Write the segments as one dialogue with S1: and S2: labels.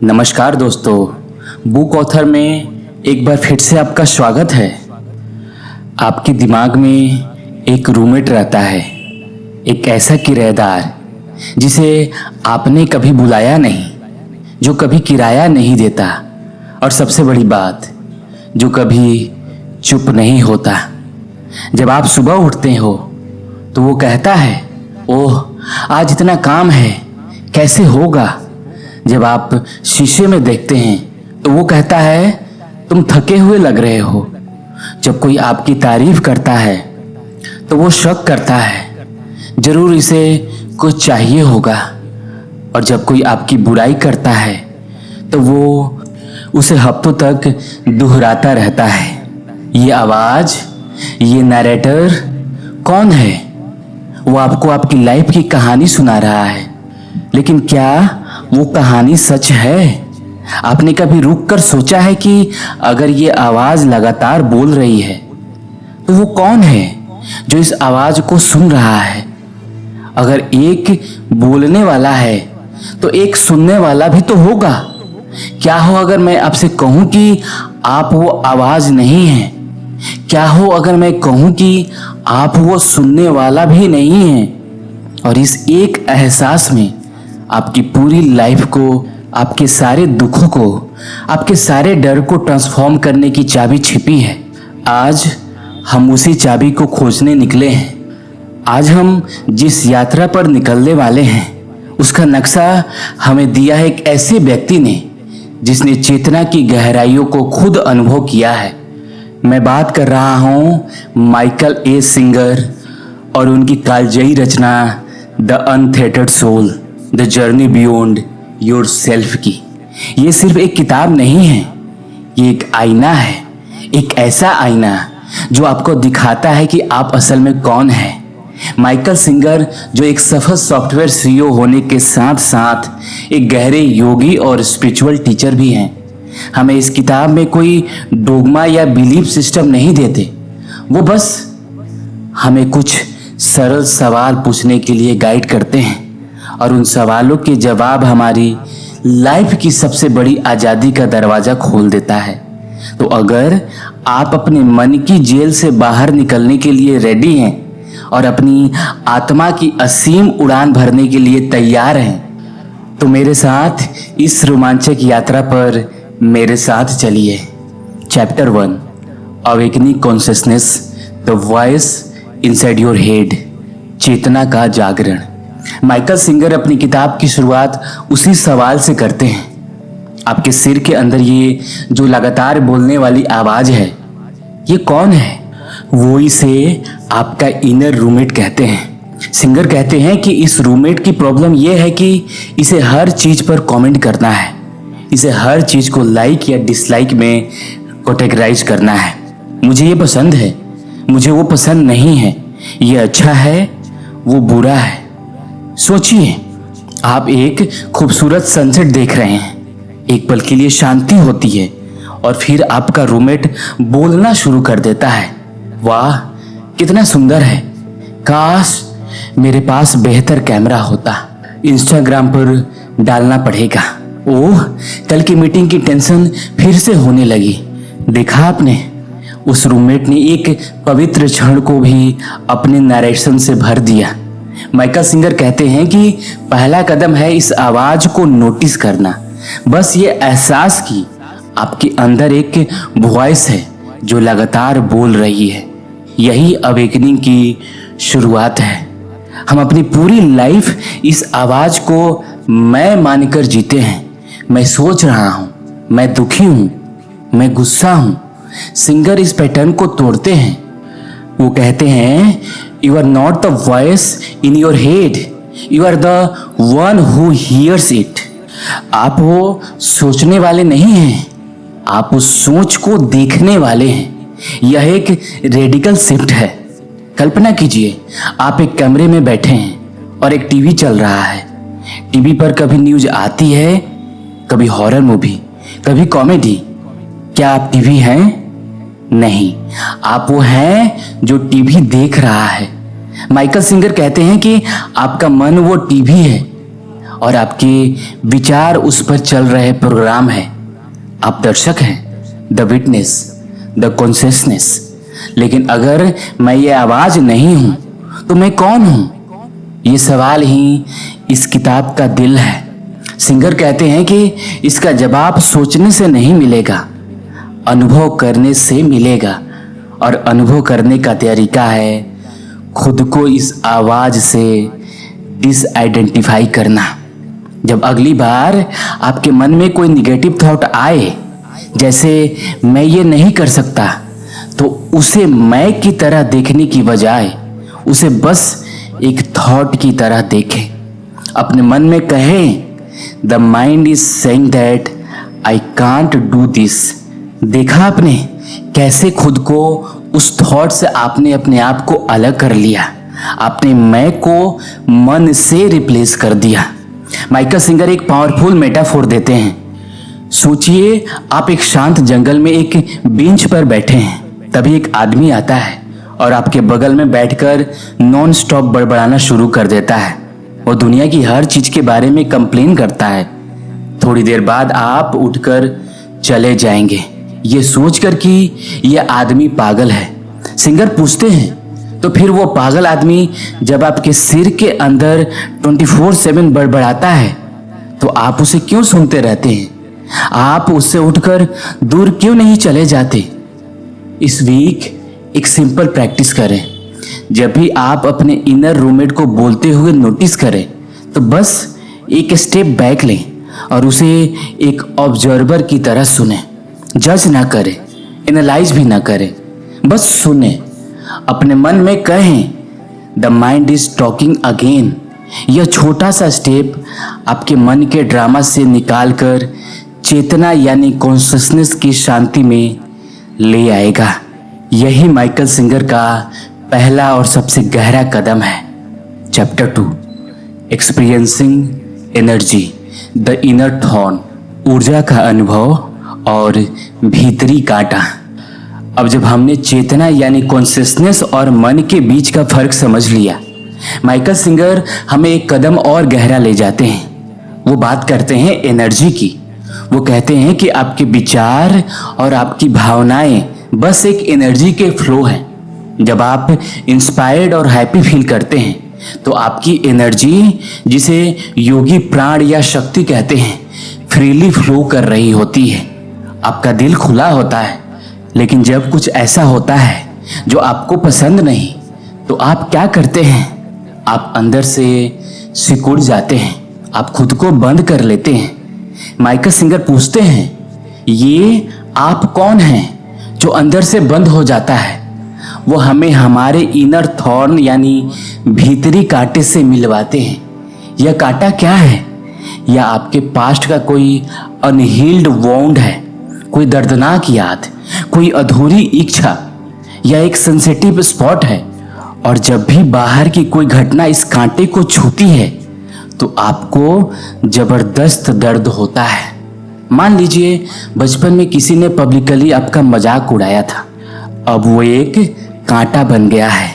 S1: नमस्कार दोस्तों, book author में एक बार फिर से आपका स्वागत है। आपके दिमाग में एक रूममेट रहता है, एक ऐसा किराएदार जिसे आपने कभी बुलाया नहीं, जो कभी किराया नहीं देता और सबसे बड़ी बात, जो कभी चुप नहीं होता। जब आप सुबह उठते हो तो वो कहता है, ओह आज इतना काम है, कैसे होगा। जब आप शीशे में देखते हैं तो वो कहता है, तुम थके हुए लग रहे हो। जब कोई आपकी तारीफ करता है तो वो शक करता है, जरूर इसे कुछ चाहिए होगा। और जब कोई आपकी बुराई करता है तो वो उसे हफ्तों तक दोहराता रहता है। ये आवाज, ये नैरेटर कौन है? वो आपको आपकी लाइफ की कहानी सुना रहा है, लेकिन क्या वो कहानी सच है? आपने कभी रुक कर सोचा है कि अगर ये आवाज लगातार बोल रही है तो वो कौन है जो इस आवाज को सुन रहा है? अगर एक बोलने वाला है तो एक सुनने वाला भी तो होगा। क्या हो अगर मैं आपसे कहूं कि आप वो आवाज नहीं है? क्या हो अगर मैं कहूं कि आप वो सुनने वाला भी नहीं है? और इस एक एहसास में आपकी पूरी लाइफ को, आपके सारे दुखों को, आपके सारे डर को ट्रांसफॉर्म करने की चाबी छिपी है। आज हम उसी चाबी को खोजने निकले हैं। आज हम जिस यात्रा पर निकलने वाले हैं उसका नक्शा हमें दिया है एक ऐसे व्यक्ति ने जिसने चेतना की गहराइयों को खुद अनुभव किया है। मैं बात कर रहा हूं माइकल ए सिंगर और उनकी कालजयी रचना the untethered soul, the journey beyond yourself की। ये सिर्फ एक किताब नहीं है, ये एक आईना है। एक ऐसा आईना जो आपको दिखाता है कि आप असल में कौन है। माइकल सिंगर, जो एक सफल सॉफ्टवेयर सीईओ होने के साथ साथ एक गहरे योगी और स्पिरिचुअल टीचर भी हैं, हमें इस किताब में कोई डोगमा या बिलीफ सिस्टम नहीं देते। वो बस हमें कुछ सरल सवाल पूछने के लिए गाइड करते हैं और उन सवालों के जवाब हमारी लाइफ की सबसे बड़ी आज़ादी का दरवाज़ा खोल देता है। तो अगर आप अपने मन की जेल से बाहर निकलने के लिए रेडी हैं और अपनी आत्मा की असीम उड़ान भरने के लिए तैयार हैं, तो मेरे साथ इस रोमांचक यात्रा पर मेरे साथ चलिए। Chapter 1, awakening consciousness, the voice inside your head, चेतना का जागरण। माइकल सिंगर अपनी किताब की शुरुआत उसी सवाल से करते हैं, आपके सिर के अंदर ये जो लगातार बोलने वाली आवाज है, ये कौन है? वो इसे आपका इनर रूममेट कहते हैं। सिंगर कहते हैं कि इस रूममेट की प्रॉब्लम ये है कि इसे हर चीज पर कमेंट करना है, इसे हर चीज को लाइक या डिसलाइक में कैटेगराइज करना है। मुझे ये पसंद है, मुझे वो पसंद नहीं है, ये अच्छा है, वो बुरा है। सोचिए, आप एक खूबसूरत सनसेट देख रहे हैं, एक पल के लिए शांति होती है और फिर आपका रूममेट बोलना शुरू कर देता है, वाह कितना सुंदर है, काश मेरे पास बेहतर कैमरा होता, इंस्टाग्राम पर डालना पड़ेगा। ओह कल की मीटिंग की टेंशन फिर से होने लगी। देखा आपने, उस रूममेट ने एक पवित्र क्षण को भी अपने नरेशन से भर दिया। माइकल सिंगर कहते हैं कि पहला कदम है इस आवाज को नोटिस करना। बस ये एहसास कि आपके अंदर एक वॉइस है जो लगातार बोल रही है। यही अवेकनिंग की शुरुआत है। हम अपनी पूरी लाइफ इस आवाज को मैं मानकर जीते हैं। मैं सोच रहा हूं, मैं दुखी हूं, मैं गुस्सा हूं। सिंगर इस पैटर्न को तोड़ते हैं। वो कहते हैं, You are not the voice in your head. You are the one who hears it. आप वो सोचने वाले नहीं हैं, आप उस सोच को देखने वाले हैं। यह एक रेडिकल शिफ्ट है। कल्पना कीजिए, आप एक कमरे में बैठे हैं और एक टीवी चल रहा है। टीवी पर कभी न्यूज आती है, कभी हॉरर मूवी, कभी कॉमेडी। क्या आप टीवी हैं? नहीं, आप वो हैं जो टीवी देख रहा है। माइकल सिंगर कहते हैं कि आपका मन वो टीवी है और आपके विचार उस पर चल रहे प्रोग्राम है। आप दर्शक हैं, द विटनेस, द कॉन्शियसनेस। लेकिन अगर मैं ये आवाज नहीं हूं तो मैं कौन हूं? ये सवाल ही इस किताब का दिल है। सिंगर कहते हैं कि इसका जवाब सोचने से नहीं मिलेगा, अनुभव करने से मिलेगा। और अनुभव करने का तरीका है खुद को इस आवाज से डिसआइडेंटिफाई करना। जब अगली बार आपके मन में कोई निगेटिव थॉट आए, जैसे मैं ये नहीं कर सकता, तो उसे मैं की तरह देखने की बजाय उसे बस एक थॉट की तरह देखें। अपने मन में कहें, the mind is saying that I can't do this. देखा आपने कैसे खुद को उस थॉट से आपने अपने आप को अलग कर लिया, आपने मैं को मन से रिप्लेस कर दिया। माइकल सिंगर एक पावरफुल मेटाफोर देते हैं। सोचिए आप एक शांत जंगल में एक बेंच पर बैठे हैं, तभी एक आदमी आता है और आपके बगल में बैठकर नॉन स्टॉप बड़बड़ाना शुरू कर देता है। वो दुनिया की हर चीज के बारे में कंप्लेन करता है। थोड़ी देर बाद आप उठकर चले जाएंगे, ये सोचकर कि यह आदमी पागल है। सिंगर पूछते हैं, तो फिर वो पागल आदमी जब आपके सिर के अंदर 24/7 बड़बड़ाता है तो आप उसे क्यों सुनते रहते हैं? आप उससे उठकर दूर क्यों नहीं चले जाते? इस वीक एक सिंपल प्रैक्टिस करें। जब भी आप अपने इनर रूममेट को बोलते हुए नोटिस करें तो बस एक स्टेप बैक लें और उसे एक ऑब्जर्वर की तरह सुने। जज ना करें, एनालाइज भी ना करें, बस सुने। अपने मन में कहें, the mind is talking again. यह छोटा सा स्टेप आपके मन के ड्रामा से निकालकर चेतना यानी कॉन्शियसनेस की शांति में ले आएगा। यही माइकल सिंगर का पहला और सबसे गहरा कदम है। Chapter 2, experiencing energy, the inner thorn, ऊर्जा का अनुभव और भीतरी कांटा। अब जब हमने चेतना यानी कॉन्शियसनेस और मन के बीच का फर्क समझ लिया, माइकल सिंगर हमें एक कदम और गहरा ले जाते हैं। वो बात करते हैं एनर्जी की। वो कहते हैं कि आपके विचार और आपकी भावनाएं बस एक एनर्जी के फ्लो हैं। जब आप इंस्पायर्ड और हैप्पी फील करते हैं तो आपकी एनर्जी, जिसे योगी प्राण या शक्ति कहते हैं, फ्रीली फ्लो कर रही होती है। आपका दिल खुला होता है। लेकिन जब कुछ ऐसा होता है जो आपको पसंद नहीं, तो आप क्या करते हैं? आप अंदर से सिकुड़ जाते हैं, आप खुद को बंद कर लेते हैं। माइकल सिंगर पूछते हैं, ये आप कौन हैं जो अंदर से बंद हो जाता है? वो हमें हमारे इनर थॉर्न यानी भीतरी कांटे से मिलवाते हैं। यह कांटा क्या है? यह आपके पास्ट का कोई अनहील्ड वोंड है, कोई दर्दनाक याद, कोई अधूरी इच्छा या एक सेंसिटिव स्पॉट है। और जब भी बाहर की कोई घटना इस कांटे को छूती है तो आपको जबरदस्त दर्द होता है। मान लीजिए बचपन में किसी ने पब्लिकली आपका मजाक उड़ाया था, अब वो एक कांटा बन गया है।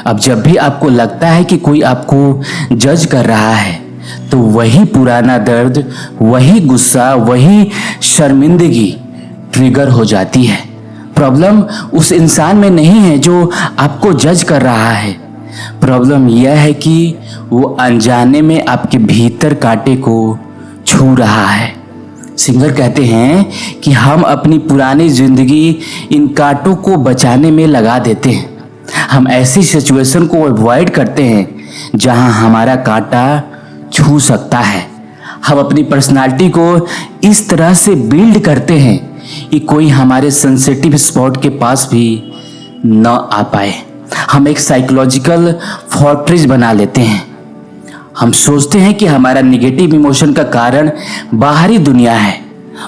S1: अब जब भी आपको लगता है कि कोई आपको जज कर रहा है तो वही पुराना दर्द, वही गुस्सा, वही शर्मिंदगी ट्रिगर हो जाती है। प्रॉब्लम उस इंसान में नहीं है जो आपको जज कर रहा है। प्रॉब्लम यह है कि वो अनजाने में आपके भीतर कांटे को छू रहा है। सिंगर कहते हैं कि हम अपनी पुरानी जिंदगी इन कांटों को बचाने में लगा देते हैं। हम ऐसी सिचुएशन को अवॉइड करते हैं जहां हमारा कांटा छू सकता है। हम अपनी पर्सनालिटी को इस तरह से बिल्ड करते हैं कि कोई हमारे सेंसिटिव स्पॉट के पास भी न आ पाए। हम एक साइकोलॉजिकल फोर्ट्रेस बना लेते हैं। हम सोचते हैं कि हमारा निगेटिव इमोशन का कारण बाहरी दुनिया है।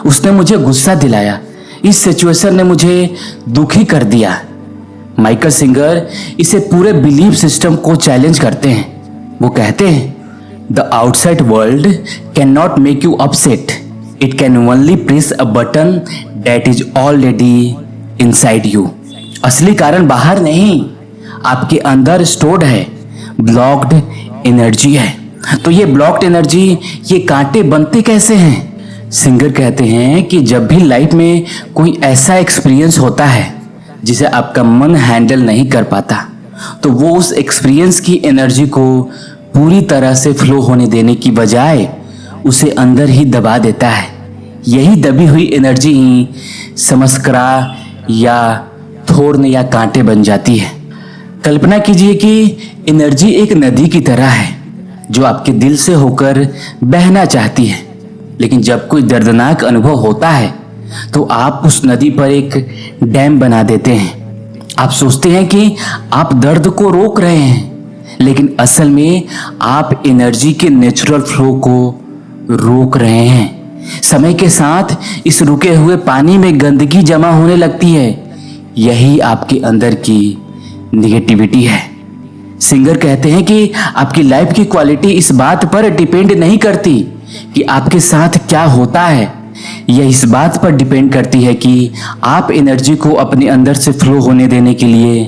S1: उसने मुझे गुस्सा दिलाया, इस सिचुएशन ने मुझे दुखी कर दिया। माइकल सिंगर इसे पूरे बिलीफ सिस्टम को चैलेंज करते हैं। वो कहते हैं, the outside world can not make you upset, it can only press a button that is already inside you. असली कारण बाहर नहीं, आपके अंदर स्टोर्ड है, ब्लॉक्ड एनर्जी है। तो ये ब्लॉक्ड एनर्जी, ये कांटे बनते कैसे हैं? सिंगर कहते हैं कि जब भी लाइफ में कोई ऐसा एक्सपीरियंस होता है जिसे आपका मन हैंडल नहीं कर पाता, तो वो उस एक्सपीरियंस की एनर्जी को पूरी तरह से फ्लो होने देने की बजाय उसे अंदर ही दबा देता है। यही दबी हुई एनर्जी ही समस्करा या थोर्न या कांटे बन जाती है। कल्पना कीजिए कि एनर्जी एक नदी की तरह है जो आपके दिल से होकर बहना चाहती है, लेकिन जब कोई दर्दनाक अनुभव होता है तो आप उस नदी पर एक डैम बना देते हैं। आप सोचते हैं कि आप दर्द को रोक रहे हैं, लेकिन असल में आप एनर्जी के नेचुरल फ्लो को रोक रहे हैं। समय के साथ इस रुके हुए पानी में गंदगी जमा होने लगती है। यही आपके अंदर की निगेटिविटी है। सिंगर कहते हैं कि आपकी लाइफ की क्वालिटी इस बात पर डिपेंड नहीं करती कि आपके साथ क्या होता है, यह इस बात पर डिपेंड करती है कि आप एनर्जी को अपने अंदर से फ्लो होने देने के लिए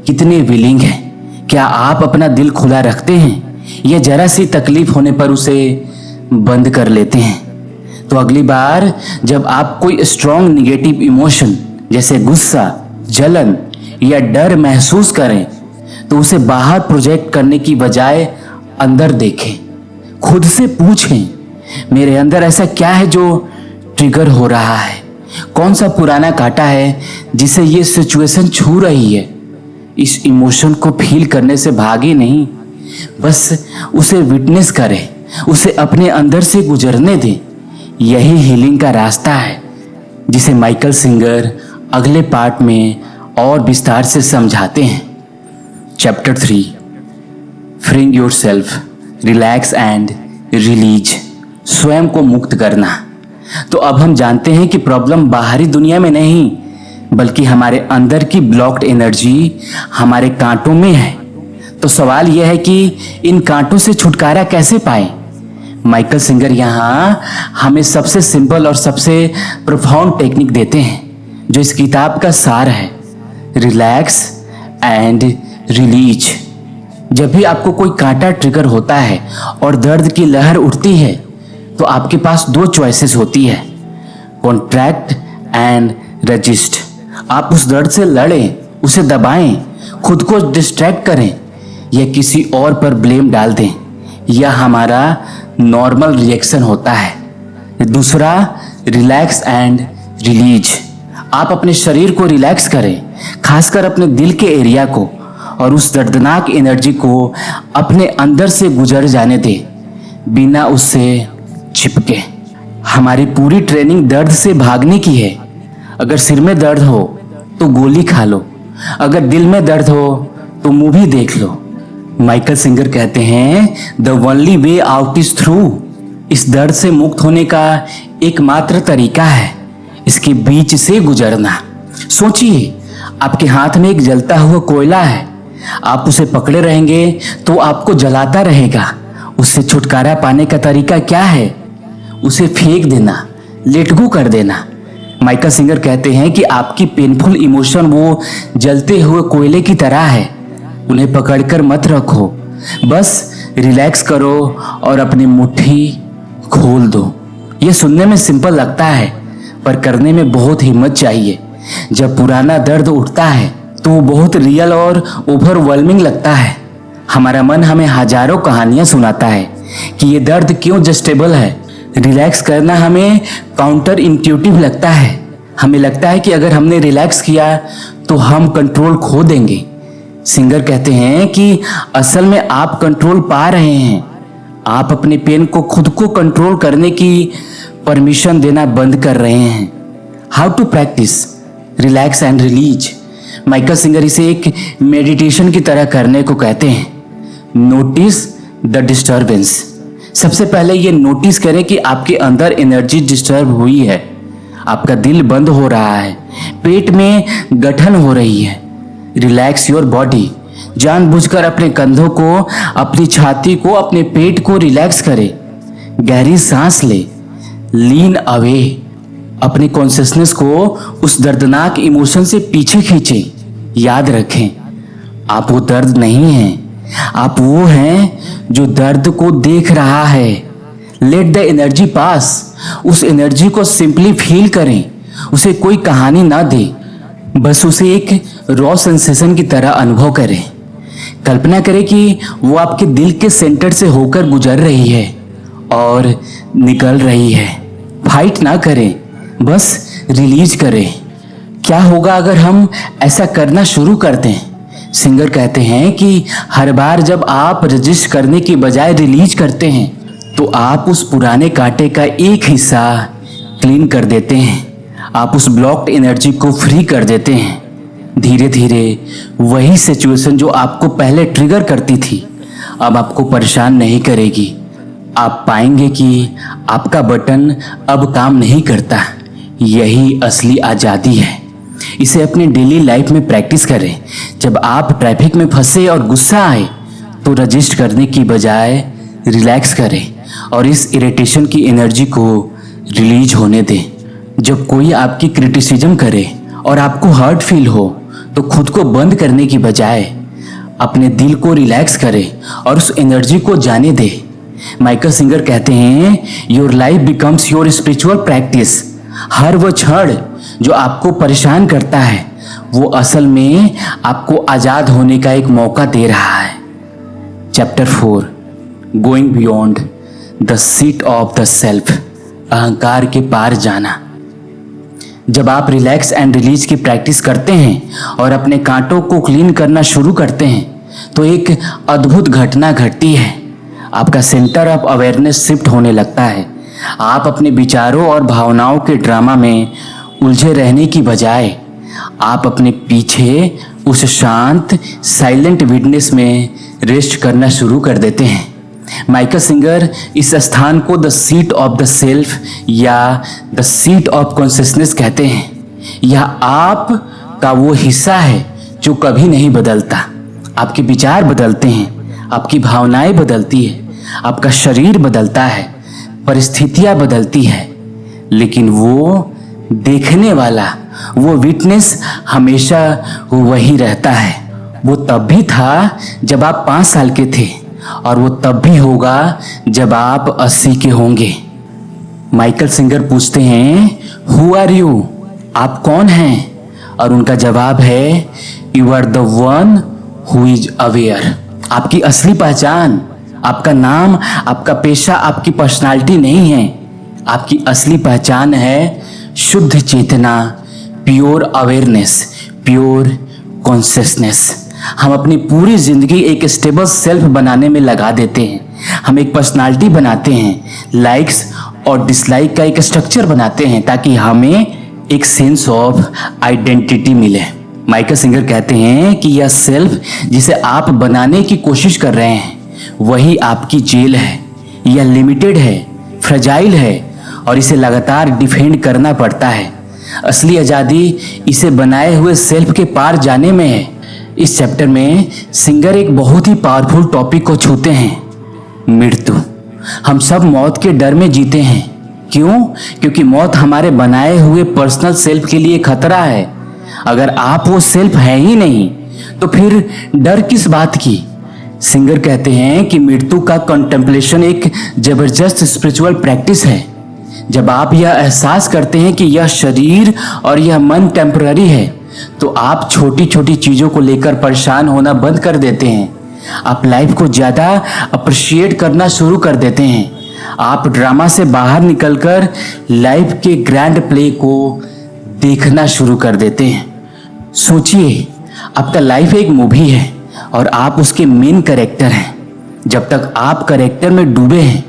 S1: कितने विलिंग हैं। क्या आप अपना दिल खुला रखते हैं या जरा सी तकलीफ होने पर उसे बंद कर लेते हैं? तो अगली बार जब आप कोई स्ट्रॉन्ग निगेटिव इमोशन जैसे गुस्सा, जलन या डर महसूस करें तो उसे बाहर प्रोजेक्ट करने की बजाय अंदर देखें। खुद से पूछें, मेरे अंदर ऐसा क्या है जो ट्रिगर हो रहा है? कौन सा पुराना कांटा है जिसे ये सिचुएशन छू रही है? इस इमोशन को फील करने से भागे नहीं, बस उसे विटनेस करें, उसे अपने अंदर से गुजरने दें। यही हीलिंग का रास्ता है जिसे माइकल सिंगर अगले पार्ट में और विस्तार से समझाते हैं। Chapter 3, freeing yourself, relax and release, स्वयं को मुक्त करना। तो अब हम जानते हैं कि प्रॉब्लम बाहरी दुनिया में नहीं बल्कि हमारे अंदर की ब्लॉक्ड एनर्जी हमारे कांटों में है। तो सवाल यह है कि इन कांटों से छुटकारा कैसे पाएं? माइकल सिंगर यहाँ हमें सबसे सिंपल और सबसे प्रोफाउंड टेक्निक देते हैं जो इस किताब का सार है, रिलैक्स एंड रिलीज। जब भी आपको कोई कांटा ट्रिगर होता है और दर्द की लहर उठती है तो आपके पास दो चॉइसेस होती है, कॉन्ट्रैक्ट एंड रजिस्ट। आप उस दर्द से लड़ें, उसे दबाएं, खुद को डिस्ट्रैक्ट करें या किसी और पर ब्लेम डाल दें। यह हमारा नॉर्मल रिएक्शन होता है। दूसरा, रिलैक्स एंड रिलीज। आप अपने शरीर को रिलैक्स करें, खासकर अपने दिल के एरिया को, और उस दर्दनाक एनर्जी को अपने अंदर से गुजर जाने दें बिना उससे चिपके। हमारी पूरी ट्रेनिंग दर्द से भागने की है। अगर सिर में दर्द हो तो गोली खा लो, अगर दिल में दर्द हो तो मूवी देख लो। माइकल सिंगर कहते हैं, the only way out is through. इस दर्द से मुक्त होने का एकमात्र तरीका है इसके बीच से गुजरना। सोचिए, आपके हाथ में एक जलता हुआ कोयला है, आप उसे पकड़े रहेंगे तो आपको जलाता रहेगा। उससे छुटकारा पाने का तरीका क्या है? उसे फेंक देना, लेट गो कर देना। माइकल सिंगर कहते हैं कि आपकी पेनफुल इमोशन वो जलते हुए कोयले की तरह है, उन्हें पकड़कर मत रखो, बस रिलैक्स करो और अपनी मुट्ठी खोल दो। ये सुनने में सिंपल लगता है पर करने में बहुत हिम्मत चाहिए। जब पुराना दर्द उठता है तो वो बहुत रियल और ओवरवेलमिंग लगता है। हमारा मन हमें हजारों कहानियां सुनाता है कि ये दर्द क्यों जस्टेबल है। रिलैक्स करना हमें काउंटर इंट्यूटिव लगता है। हमें लगता है कि अगर हमने रिलैक्स किया तो हम कंट्रोल खो देंगे। सिंगर कहते हैं कि असल में आप कंट्रोल पा रहे हैं। आप अपने पेन को खुद को कंट्रोल करने की परमिशन देना बंद कर रहे हैं। How to practice relax and release. Michael Singer इसे एक मेडिटेशन की तरह करने को कहते हैं। Notice the disturbance. सबसे पहले ये नोटिस करें कि आपके अंदर एनर्जी डिस्टर्ब हुई है। आपका दिल बंद हो रहा है, पेट में गठन हो रही है। Relax your body. जानबूझकर अपने कंधों को, अपनी छाती को, अपने पेट को रिलैक्स करें। गहरी सांस ले, लीन अवे। अपने कॉन्शियसनेस को उस दर्दनाक इमोशन से पीछे खींचें। याद रखें, आप वो दर्द नहीं हैं आप वो हैं जो दर्द को देख रहा है। लेट द एनर्जी पास। उस एनर्जी को सिंपली फील करें। उसे कोई कहानी ना दे, बस उसे एक रॉ सेंसेशन की तरह अनुभव करें। कल्पना करें कि वो आपके दिल के सेंटर से होकर गुजर रही है और निकल रही है। फाइट ना करें, बस रिलीज करें। क्या होगा अगर हम ऐसा करना शुरू कर दें? सिंगर कहते हैं कि हर बार जब आप रजिस्ट करने की बजाय रिलीज करते हैं तो आप उस पुराने कांटे का एक हिस्सा क्लीन कर देते हैं। आप उस ब्लॉक्ड एनर्जी को फ्री कर देते हैं। धीरे धीरे वही सिचुएशन जो आपको पहले ट्रिगर करती थी अब आपको परेशान नहीं करेगी। आप पाएंगे कि आपका बटन अब काम नहीं करता। यही असली आज़ादी है। इसे अपने डेली लाइफ में प्रैक्टिस करें। जब आप ट्रैफिक में फंसे और गुस्सा आए तो रजिस्ट करने की बजाय रिलैक्स करें और इस इरिटेशन की एनर्जी को रिलीज होने दें। जब कोई आपकी क्रिटिसिज्म करे और आपको हर्ट फील हो तो खुद को बंद करने की बजाय अपने दिल को रिलैक्स करें और उस एनर्जी को जाने दें। माइकल सिंगर कहते हैं, your life becomes your spiritual practice. हर वो क्षण जो आपको परेशान करता है वो असल में आपको आज़ाद होने का एक मौका दे रहा है। Chapter 4, going beyond the seat of the self. अहंकार के पार जाना। जब आप रिलैक्स एंड रिलीज की प्रैक्टिस करते हैं और अपने कांटों को क्लीन करना शुरू करते हैं तो एक अद्भुत घटना घटती है। आपका सेंटर ऑफ अवेयरनेस शिफ्ट होने लगता है। आप अपने विचारों और भावनाओं के ड्रामा में उलझे रहने की बजाय आप अपने पीछे उस शांत साइलेंट विटनेस में रेस्ट करना शुरू कर देते हैं। माइकल सिंगर इस स्थान को the seat of the self या द सीट ऑफ कॉन्शियसनेस कहते हैं। यह आप का वो हिस्सा है जो कभी नहीं बदलता। आपके विचार बदलते हैं, आपकी भावनाएं बदलती है, आपका शरीर बदलता है, परिस्थितियां बदलती है, लेकिन वो देखने वाला, वो विटनेस हमेशा वही रहता है। वो तब भी था जब आप 5 साल के थे और वो तब भी होगा जब आप 80 के होंगे। माइकल सिंगर पूछते हैं, हु आर यू? आप कौन हैं? और उनका जवाब है, you are the one who is aware. आपकी असली पहचान, आपका नाम, आपका पेशा, आपकी पर्सनालिटी नहीं है। आपकी असली पहचान है शुद्ध चेतना, प्योर अवेयरनेस, प्योर कॉन्शियसनेस। हम अपनी पूरी जिंदगी एक स्टेबल सेल्फ बनाने में लगा देते हैं। हम एक पर्सनालिटी बनाते हैं, लाइक्स और डिसलाइक का एक स्ट्रक्चर बनाते हैं ताकि हमें एक सेंस ऑफ आइडेंटिटी मिले। माइकल सिंगर कहते हैं कि यह सेल्फ जिसे आप बनाने की कोशिश कर रहे हैं वही आपकी जेल है। यह लिमिटेड है, फ्रेजाइल है और इसे लगातार डिफेंड करना पड़ता है। असली आज़ादी इसे बनाए हुए सेल्फ के पार जाने में है। इस चैप्टर में सिंगर एक बहुत ही पावरफुल टॉपिक को छूते हैं, मृत्यु। हम सब मौत के डर में जीते हैं। क्यों? क्योंकि मौत हमारे बनाए हुए पर्सनल सेल्फ के लिए खतरा है। अगर आप वो सेल्फ है ही नहीं तो फिर डर किस बात की? सिंगर कहते हैं कि मृत्यु का कंटेम्पलेशन एक जबरदस्त स्पिरिचुअल प्रैक्टिस है। जब आप यह एहसास करते हैं कि यह शरीर और यह मन टेम्पररी है तो आप छोटी छोटी चीज़ों को लेकर परेशान होना बंद कर देते हैं। आप लाइफ को ज़्यादा अप्रिशिएट करना शुरू कर देते हैं। आप ड्रामा से बाहर निकलकर लाइफ के ग्रैंड प्ले को देखना शुरू कर देते हैं। सोचिए, आपका लाइफ एक मूवी है और आप उसके मेन कैरेक्टर हैं। जब तक आप कैरेक्टर में डूबे हैं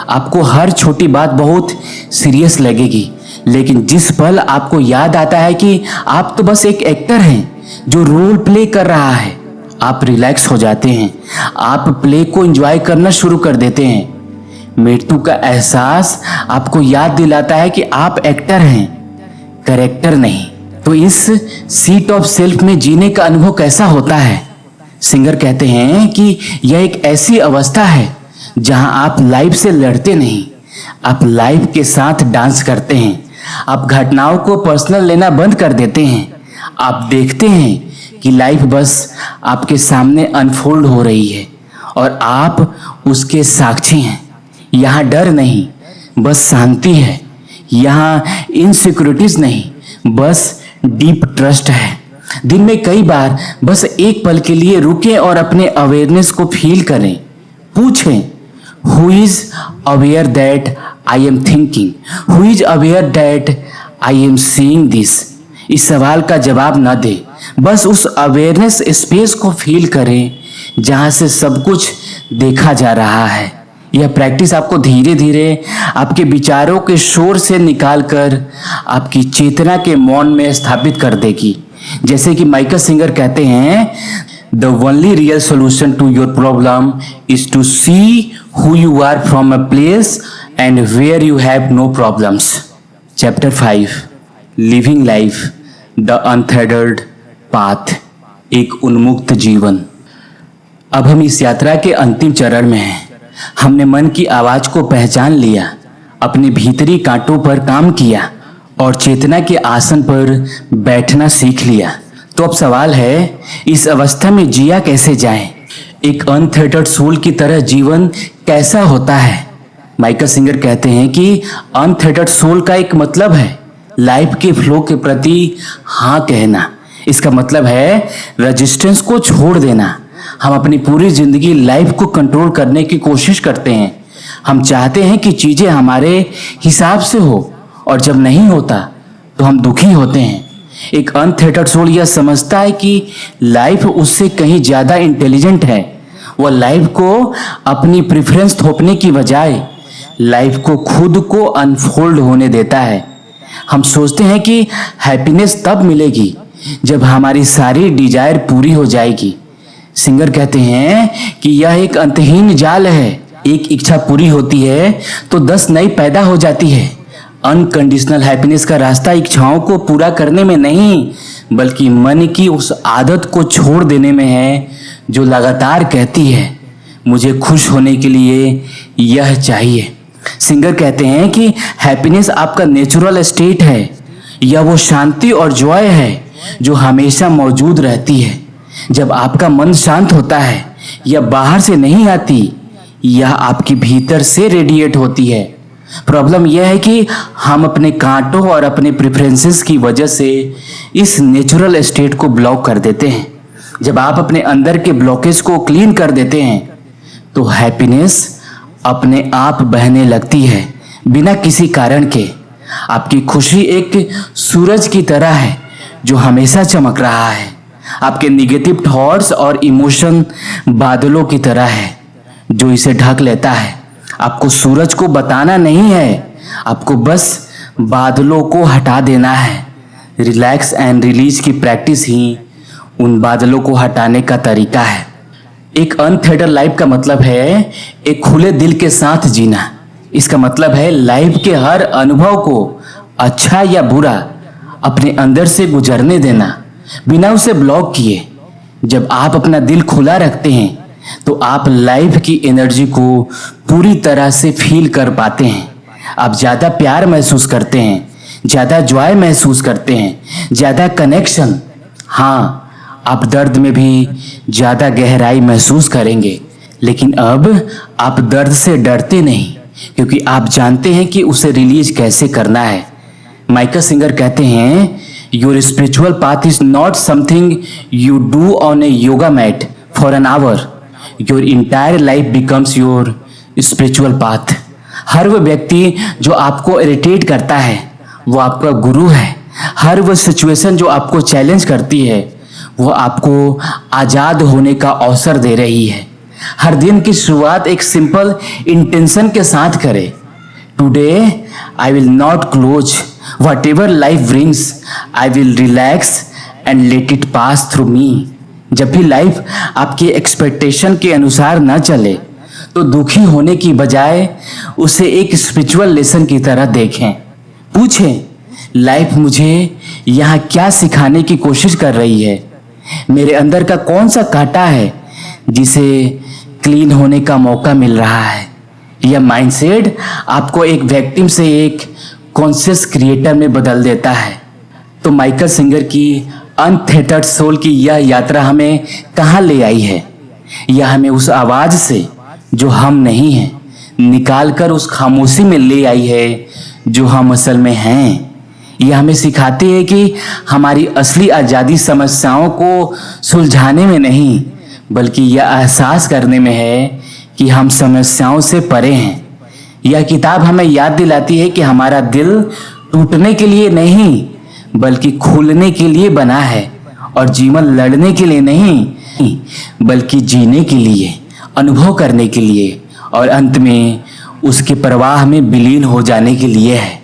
S1: आपको हर छोटी बात बहुत सीरियस लगेगी, लेकिन जिस पल आपको याद आता है कि आप तो बस एक एक्टर हैं जो रोल प्ले कर रहा है, आप रिलैक्स हो जाते हैं। आप प्ले को एंजॉय करना शुरू कर देते हैं। मृत्यु का एहसास आपको याद दिलाता है कि आप एक्टर हैं, कैरेक्टर नहीं। तो इस सीट ऑफ सेल्फ में जीने का अनुभव कैसा होता है? सिंगर कहते हैं कि यह एक ऐसी अवस्था है जहां आप लाइफ से लड़ते नहीं, आप लाइफ के साथ डांस करते हैं। आप घटनाओं को पर्सनल लेना बंद कर देते हैं। आप देखते हैं कि लाइफ बस आपके सामने अनफोल्ड हो रही है और आप उसके साक्षी हैं। यहाँ डर नहीं, बस शांति है। यहाँ इनसिक्योरिटीज नहीं, बस डीप ट्रस्ट है। दिन में कई बार बस एक पल के लिए रुकें और अपने अवेयरनेस को फील करें। पूछें, who is aware that I am thinking, who is aware that I am seeing this. इस सवाल का जवाब ना दें, बस उस अवेयरनेस स्पेस को फील करें जहां से सब कुछ देखा जा रहा है। यह प्रैक्टिस आपको धीरे धीरे आपके विचारों के शोर से निकालकर आपकी चेतना के मौन में स्थापित कर देगी। जैसे कि माइकल सिंगर कहते हैं, the only real solution to your problem is to see who you are from a place and where you have no problems. Chapter 5, living life the untethered path, एक उन्मुक्त जीवन। अब हम इस यात्रा के अंतिम चरण में हैं। हमने मन की आवाज को पहचान लिया, अपने भीतरी कांटों पर काम किया और चेतना के आसन पर बैठना सीख लिया। तो अब सवाल है, इस अवस्था में जिया कैसे जाए? एक अनथेटर्ड सोल की तरह जीवन कैसा होता है? माइकल सिंगर कहते हैं कि अनथेटर्ड सोल का एक मतलब है लाइफ के फ्लो के प्रति हाँ कहना। इसका मतलब है रेजिस्टेंस को छोड़ देना। हम अपनी पूरी जिंदगी लाइफ को कंट्रोल करने की कोशिश करते हैं। हम चाहते हैं कि चीजें हमारे हिसाब से हो और जब नहीं होता तो हम दुखी होते हैं। एक अनथेटर्ड सोल यह समझता है कि लाइफ उससे कहीं ज्यादा इंटेलिजेंट है। वह लाइफ को अपनी प्रेफरेंस थोपने की बजाय लाइफ को खुद को अनफोल्ड होने देता है। हम सोचते हैं कि हैप्पीनेस तब मिलेगी जब हमारी सारी डिजायर पूरी हो जाएगी। सिंगर कहते हैं कि यह एक अंतहीन जाल है। एक इच्छा पूरी होती है तो 10 नई पैदा हो जाती है। अनकंडीशनल हैप्पीनेस का रास्ता इच्छाओं को पूरा करने में नहीं, बल्कि मन की उस आदत को छोड़ देने में है जो लगातार कहती है, मुझे खुश होने के लिए यह चाहिए। सिंगर कहते हैं कि हैप्पीनेस आपका नेचुरल स्टेट है। यह वो शांति और जॉय है जो हमेशा मौजूद रहती है। जब आपका मन शांत होता है, यह बाहर से नहीं आती, यह आपके भीतर से रेडिएट होती है। प्रॉब्लम यह है कि हम अपने कांटों और अपने प्रेफरेंसेस की वजह से इस नेचुरल स्टेट को ब्लॉक कर देते हैं। जब आप अपने अंदर के ब्लॉकेज को क्लीन कर देते हैं तो हैप्पीनेस अपने आप बहने लगती है, बिना किसी कारण के। आपकी खुशी एक सूरज की तरह है जो हमेशा चमक रहा है। आपके निगेटिव थॉट्स और इमोशन बादलों की तरह है जो इसे ढक लेता है। आपको सूरज को बताना नहीं है, आपको बस बादलों को हटा देना है। रिलैक्स एंड रिलीज की प्रैक्टिस ही उन बादलों को हटाने का तरीका है। एक अनथेटर्ड लाइफ का मतलब है एक खुले दिल के साथ जीना। इसका मतलब है लाइफ के हर अनुभव को, अच्छा या बुरा, अपने अंदर से गुजरने देना, बिना उसे ब्लॉक किए। जब आप अपना दिल खुला रखते हैं तो आप लाइफ की एनर्जी को पूरी तरह से फील कर पाते हैं। आप ज्यादा प्यार महसूस करते हैं, ज्यादा जॉय महसूस करते हैं, ज्यादा कनेक्शन। हाँ, आप दर्द में भी ज्यादा गहराई महसूस करेंगे, लेकिन अब आप दर्द से डरते नहीं, क्योंकि आप जानते हैं कि उसे रिलीज कैसे करना है। माइकल सिंगर कहते हैं, your spiritual path is not something you do on a yoga mat for an hour. Your entire life becomes your spiritual path. हर वो व्यक्ति जो आपको इरिटेट करता है वो आपका गुरु है। हर वो सिचुएशन जो आपको चैलेंज करती है वो आपको आजाद होने का अवसर दे रही है। हर दिन की शुरुआत एक सिंपल इंटेंशन के साथ करें। Today I will not close whatever life brings, I will relax and let it pass through me. जब भी लाइफ आपके एक्सपेक्टेशन के अनुसार न चले तो दुखी होने की बजाय उसे एक स्पिरिचुअल लेसन की तरह देखें। पूछें, लाइफ मुझे यहाँ क्या सिखाने की कोशिश कर रही है? मेरे अंदर का कौन सा कांटा है जिसे क्लीन होने का मौका मिल रहा है? यह माइंडसेट आपको एक विक्टिम से एक कॉन्शियस क्रिएटर में बदल देता है। तो माइकल सिंगर की अनथेटर्ड सोल की यह यात्रा हमें कहाँ ले आई है? यह हमें उस आवाज से जो हम नहीं हैं निकाल कर उस खामोशी में ले आई है जो हम असल में हैं। यह हमें सिखाती है कि हमारी असली आज़ादी समस्याओं को सुलझाने में नहीं बल्कि यह एहसास करने में है कि हम समस्याओं से परे हैं। यह किताब हमें याद दिलाती है कि हमारा दिल टूटने के लिए नहीं बल्कि खुलने के लिए बना है और जीवन लड़ने के लिए नहीं बल्कि जीने के लिए, अनुभव करने के लिए और अंत में उसके प्रवाह में विलीन हो जाने के लिए है।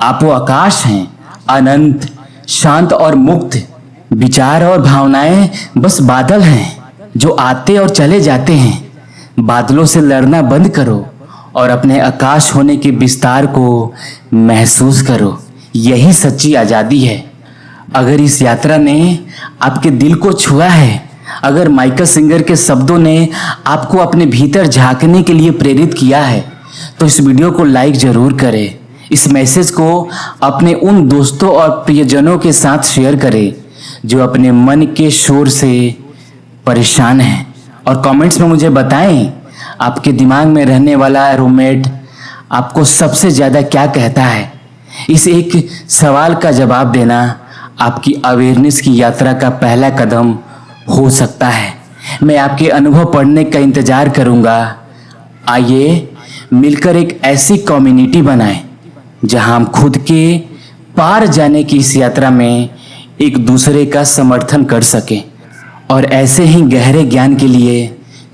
S1: आप वो आकाश हैं, अनंत, शांत और मुक्त। विचार और भावनाएं बस बादल हैं जो आते और चले जाते हैं। बादलों से लड़ना बंद करो और अपने आकाश होने के विस्तार को महसूस करो। यही सच्ची आज़ादी है। अगर इस यात्रा ने आपके दिल को छुआ है, अगर माइकल सिंगर के शब्दों ने आपको अपने भीतर झांकने के लिए प्रेरित किया है तो इस वीडियो को लाइक जरूर करें। इस मैसेज को अपने उन दोस्तों और प्रियजनों के साथ शेयर करें जो अपने मन के शोर से परेशान हैं और कमेंट्स में मुझे बताएं आपके दिमाग में रहने वाला रूममेट आपको सबसे ज़्यादा क्या कहता है। इस एक सवाल का जवाब देना आपकी अवेयरनेस की यात्रा का पहला कदम हो सकता है। मैं आपके अनुभव पढ़ने का इंतज़ार करूंगा। आइए मिलकर एक ऐसी कम्युनिटी बनाएं जहां हम खुद के पार जाने की इस यात्रा में एक दूसरे का समर्थन कर सकें। और ऐसे ही गहरे ज्ञान के लिए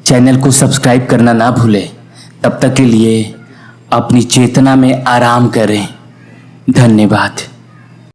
S1: चैनल को सब्सक्राइब करना ना भूलें। तब तक के लिए अपनी चेतना में आराम करें। धन्यवाद।